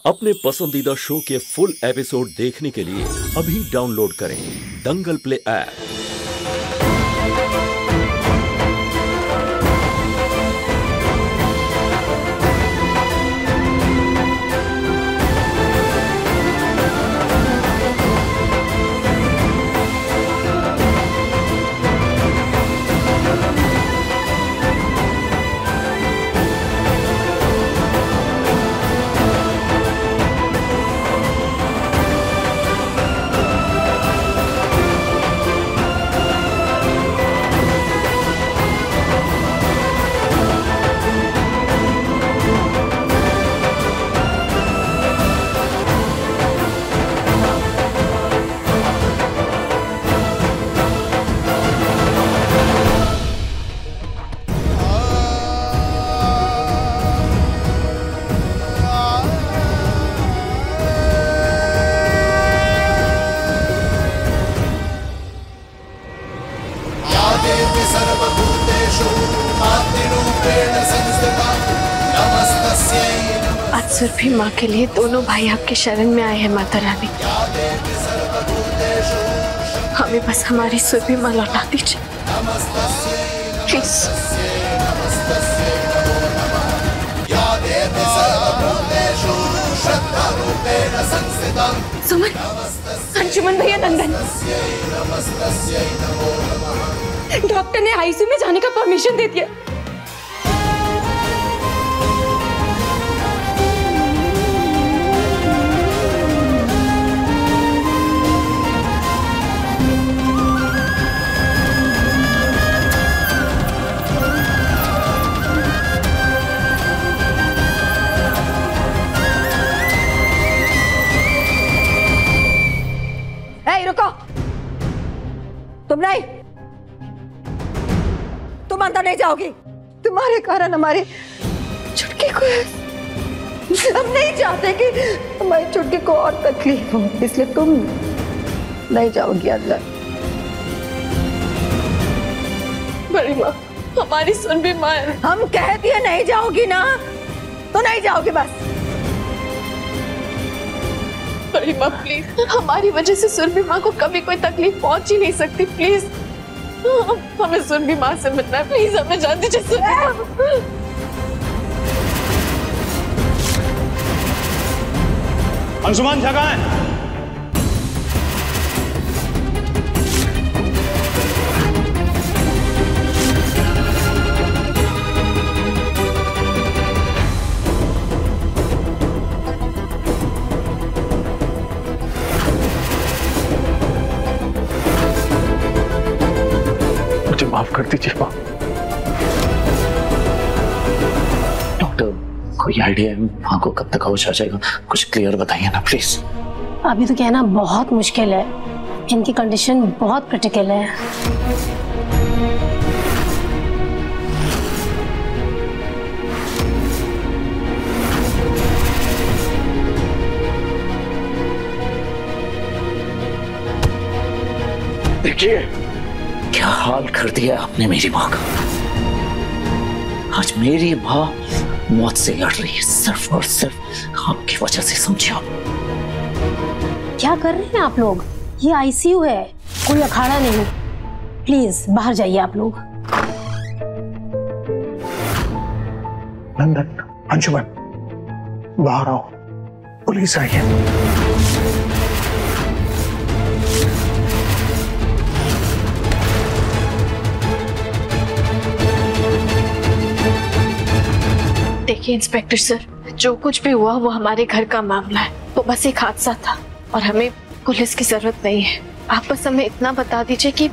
अपने पसंदीदा शो के फुल एपिसोड देखने के लिए अभी डाउनलोड करें दंगल प्ले ऐप। आज सुरभि माँ के लिए दोनों भाई आपके शरण में आए हैं माता रानी। हमें बस हमारी सुरभि माँ लौटा दीजिए प्लीज। सुमन, अंशुमन भैया, नंदन, डॉक्टर ने आईसीयू में जाने का परमिशन दे दिया। रुको, तुम नहीं, तुम अंदर नहीं जाओगी। तुम्हारे कारण हमारे छुटकी को, हम नहीं चाहते कि हमारी छुटकी को और तकलीफ हो, इसलिए तुम नहीं जाओगी अंदर। बड़ी माँ, हमारी सुरभि माँ, हम कह दिए नहीं जाओगी ना, तो नहीं जाओगी बस। बड़ी माँ प्लीज, हमारी वजह से सुरभि माँ को कभी कोई तकलीफ पहुंच ही नहीं सकती। प्लीज हमें सुरभि माँ से मिलना है, प्लीज हमें जान दीजिए। अंशुमन जगह है। माफ कर दीजिए माँ। डॉक्टर, कोई आइडिया है माँ को कब तक होश आ जाएगा? कुछ क्लियर बताइए ना प्लीज। अभी तो कहना बहुत मुश्किल है, इनकी कंडीशन बहुत क्रिटिकल है। देखिए क्या हाल कर दिया आपने मेरी माँ का। आज मेरी माँ मौत से लड़ रही है सिर्फ और सिर्फ आपकी वजह से, समझे आप? क्या कर रहे हैं आप लोग? ये आईसीयू है, कोई अखाड़ा नहीं। प्लीज बाहर जाइए आप लोग। नंदन, अंशुमन, बाहर आओ, पुलिस आई है। देखिए इंस्पेक्टर सर, जो कुछ भी हुआ वो हमारे घर का मामला है, वो बस एक हादसा था और हमें पुलिस की जरूरत नहीं है। आप बस हमें इतना बता दीजिए कि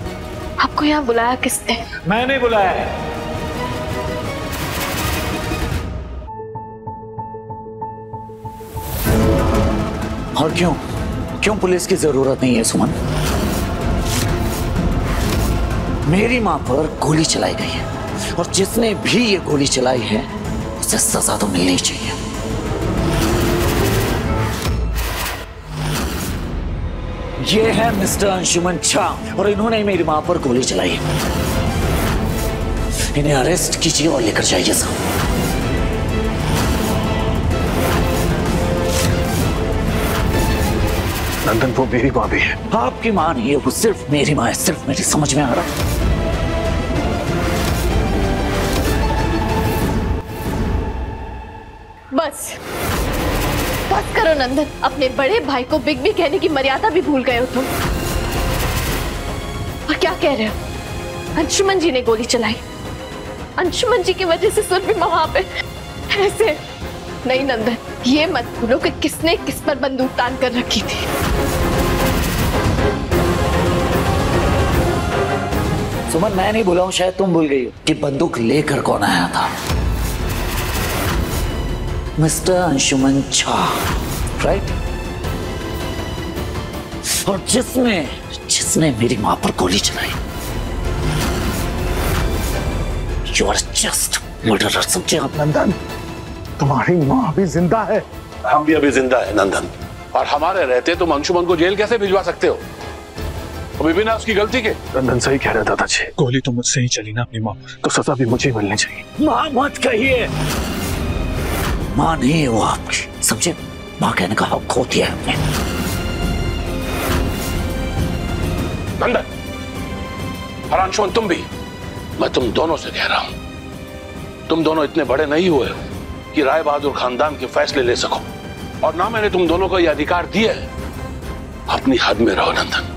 आपको यहाँ बुलाया किसने? मैंने बुलाया है। और क्यों क्यों पुलिस की जरूरत नहीं है सुमन? मेरी माँ पर गोली चलाई गई है और जिसने भी ये गोली चलाई है उसे सजा तो मिलनी चाहिए। ये है मिस्टर अंशुमन झा और इन्होंने मेरी माँ पर गोली चलाई। इन्हें अरेस्ट कीजिए और लेकर जाइए साहब। नंदन वो मेरी माँ भी है। आपकी माँ नहीं है, वो सिर्फ मेरी माँ है, सिर्फ मेरी समझ में आ रहा है। बस बस करो नंदन, अपने बड़े भाई को बिग बी कहने की मर्यादा भी भूल गए हो तुम। और क्या कह रहे हो? अंशुमन जी ने गोली चलाई, अंशुमन जी की वजह से सुरभिमा वहां पे। ऐसे नहीं नंदन, ये मत भूलो कि किसने किस पर बंदूक तान कर रखी थी। सुमन, मैं नहीं भूला हूं, शायद तुम भूल गई हो कि बंदूक लेकर कौन आया था। Mister Anshuman Jha, right? और जिसने मेरी मां पर गोली चलाई। यू आर जस्ट मर्डरर, समझे आप? नंदन, तुम्हारी माँ अभी जिंदा है। हम भी अभी जिंदा है नंदन, और हमारे रहते तुम अंशुमन को जेल कैसे भिजवा सकते हो? अभी बिना उसकी गलती के। नंदन सही कह रहा था दादाजी, गोली तो मुझसे ही चली ना अपनी माँ पर, तो सजा भी मुझे मिलनी चाहिए। माँ मत कहिए, माँ नहीं है वो आपकी, समझे? माँ कहने का हक खो दिया है हमने। नंदन और अंशुमन, तुम भी, मैं तुम दोनों से कह रहा हूं, तुम दोनों इतने बड़े नहीं हुए कि राय बहादुर खानदान के फैसले ले सको, और ना मैंने तुम दोनों को यह अधिकार दिया है। अपनी हद में रहो नंदन।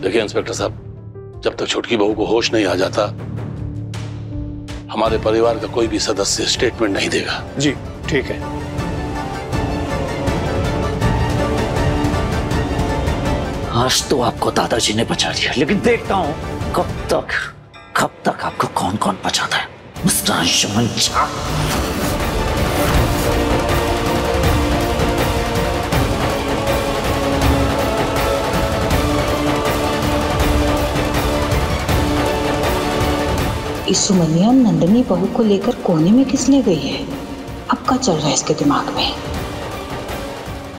देखिए इंस्पेक्टर साहब, जब तक छोटकी बहू को होश नहीं आ जाता, हमारे परिवार का कोई भी सदस्य स्टेटमेंट नहीं देगा। जी ठीक है। आज तो आपको दादाजी ने बचा लिया, लेकिन देखता हूं कब तक आपको कौन कौन बचाता है। मिस्टर अंशुमन झा, इस सुमनिया नंदनी बहू को लेकर कोने में किस ले गई है? अब क्या चल रहा है इसके दिमाग में?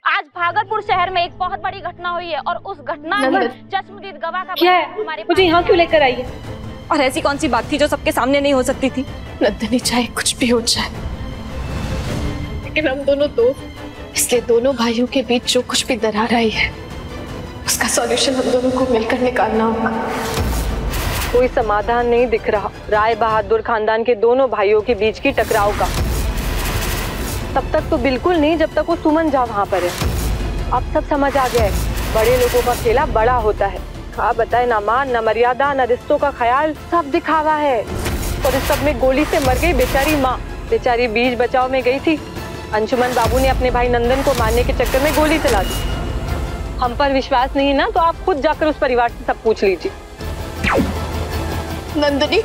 आज भागलपुर शहर में एक बहुत बड़ी घटना हुई है, और उस घटना में चश्मदीद गवाह का क्या है? मुझे यहाँ क्यों लेकर आई है? और ऐसी कौन सी बात थी जो सबके सामने नहीं हो सकती थी? नंदनी, चाहे कुछ भी हो जाए, लेकिन हम दोनों दोस्त, इसलिए दोनों भाइयों के बीच जो कुछ भी दरार आई है, उसका सॉल्यूशन हम दोनों को मिलकर निकालना होगा। कोई समाधान नहीं दिख रहा राय बहादुर खानदान के दोनों भाइयों के बीच की टकराव का। तब तक तो बिल्कुल नहीं, जब तक वो सुमन झा वहाँ पर है। अब सब समझ आ गया है, बड़े लोगों का खेला बड़ा होता है। हाँ बताए, ना मान, ना मर्यादा, ना रिश्तों का ख्याल, सब दिखावा है। और इस सब में गोली से मर गई बेचारी माँ। बेचारी बीच बचाव में गई थी, अंशुमन बाबू ने अपने भाई नंदन को मारने के चक्कर में गोली चला दी। हम पर विश्वास नहीं ना, तो आप खुद जाकर उस परिवार से सब पूछ लीजिए। नंदनी,